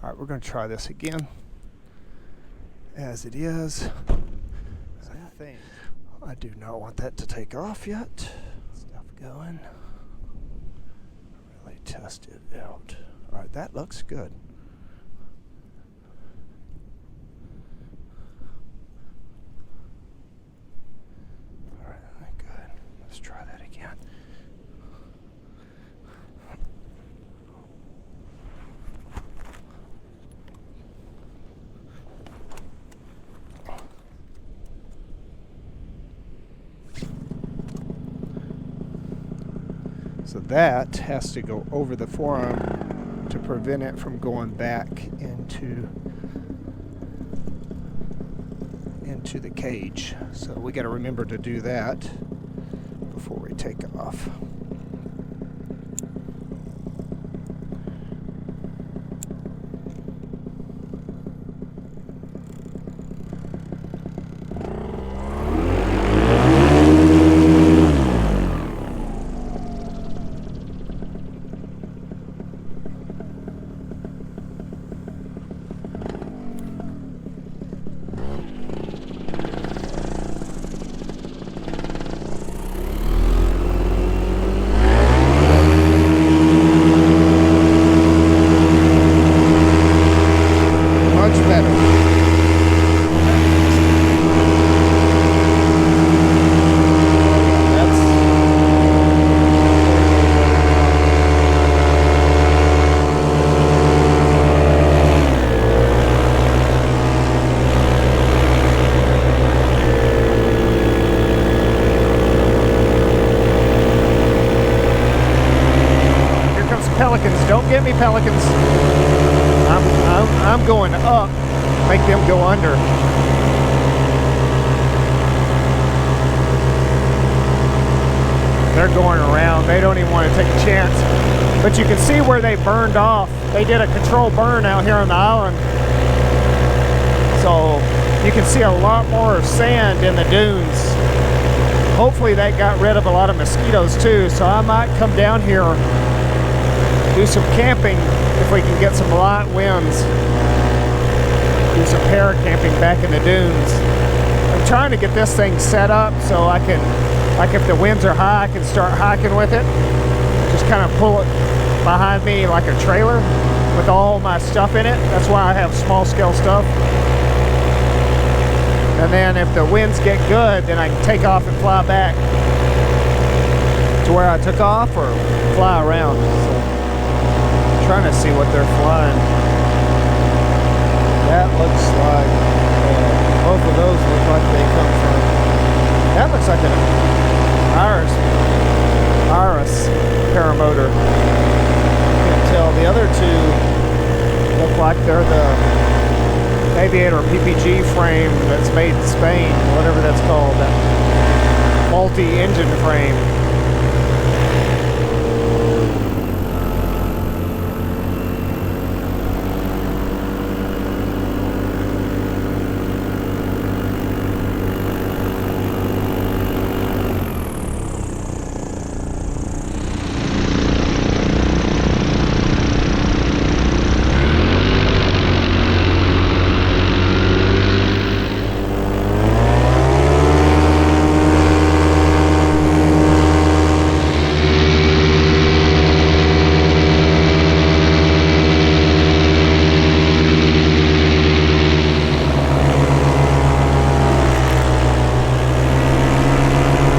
All right, we're going to try this again as it is. I do not want that to take off yet. Stuff going. Really test it out. All right, that looks good. All right, good. Let's try that again. So that has to go over the forearm to prevent it from going back into the cage. So we got to remember to do that before we take off. Don't get me, pelicans. I'm going up, make them go under. They're going around. They don't even want to take a chance. But you can see where they burned off. They did a controlled burn out here on the island. So you can see a lot more sand in the dunes. Hopefully that got rid of a lot of mosquitoes too. So I might come down here, do some camping if we can get some light winds. Do some paracamping back in the dunes. I'm trying to get this thing set up so I can, like if the winds are high, I can start hiking with it. Just kind of pull it behind me like a trailer with all my stuff in it. That's why I have small scale stuff. And then if the winds get good, then I can take off and fly back to where I took off or fly around. So, trying to see what they're flying. That looks like, both of those look like they come from, that looks like an Iris paramotor. You can tell the other two look like they're the Aviator PPG frame that's made in Spain, whatever that's called, that multi-engine frame.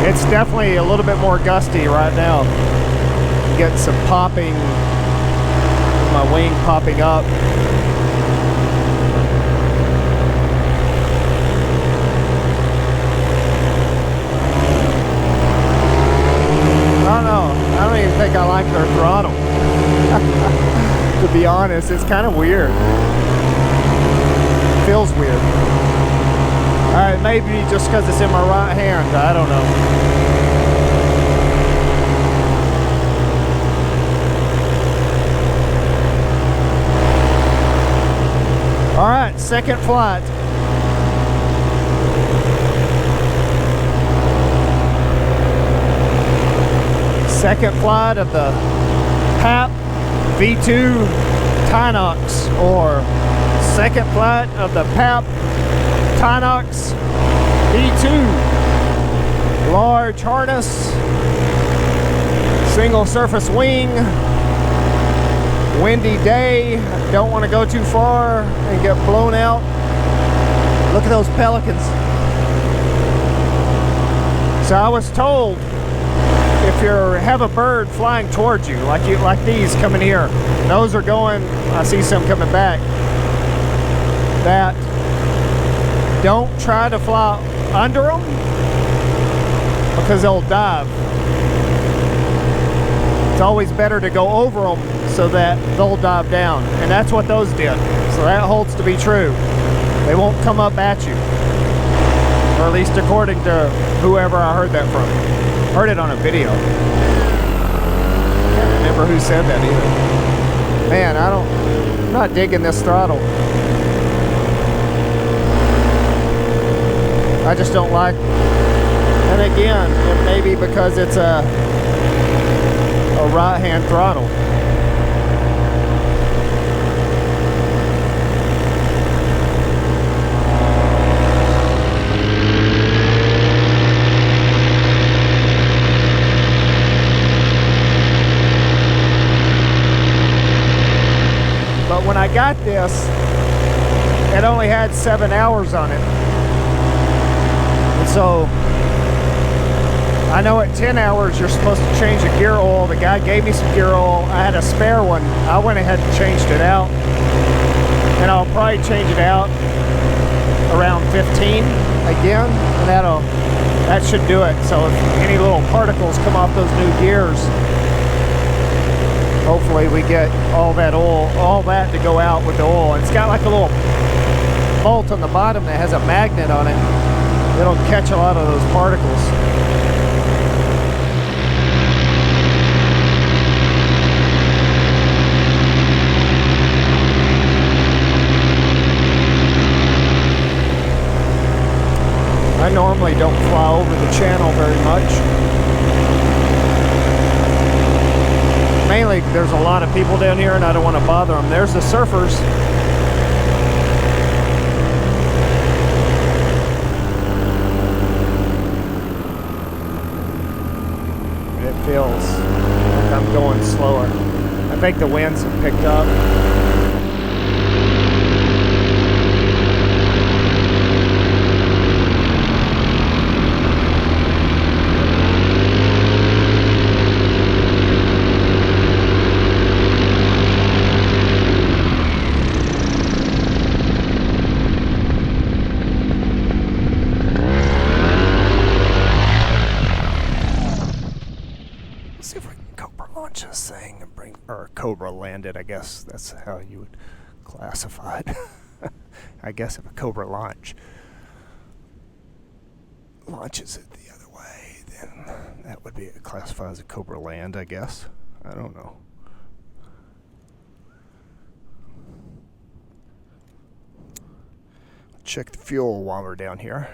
It's definitely a little bit more gusty right now. Getting some popping, my wing popping up. I don't know. I don't even think I like their throttle. To be honest, it's kind of weird. It feels weird. Alright, maybe just because it's in my right hand, I don't know. Alright, second flight. Second flight of the Pap V2 Tinox, or second flight of the Pap Tinox D2. Large harness, single surface wing, windy day, don't want to go too far and get blown out. Look at those pelicans. So I was told, if you have a bird flying towards you, like these coming here, those are going, I see some coming back, that don't try to fly under them because they'll dive. It's always better to go over them so that they'll dive down, and that's what those did. So that holds to be true. They won't come up at you, or at least according to whoever I heard that from. Heard it on a video. Can't remember who said that either. Man, I'm not digging this throttle. I just don't like, and again, it may be because it's a right-hand throttle. But when I got this, it only had 7 hours on it. And so I know at 10 hours you're supposed to change the gear oil. The guy gave me some gear oil. I had a spare one. I went ahead and changed it out. And I'll probably change it out around 15 again. And that should do it. So if any little particles come off those new gears, hopefully we get all that oil, all that to go out with the oil. It's got like a little bolt on the bottom that has a magnet on it. It'll catch a lot of those particles. I normally don't fly over the channel very much. Mainly there's a lot of people down here and I don't want to bother them. There's the surfers. It feels like I'm going slower. I think the winds have picked up. See if we can Cobra launch this thing and or Cobra land it. I guess that's how you would classify it. I guess if a Cobra launches it the other way, then that would be classified as a Cobra land, I guess. I don't know. Check the fuel while we're down here.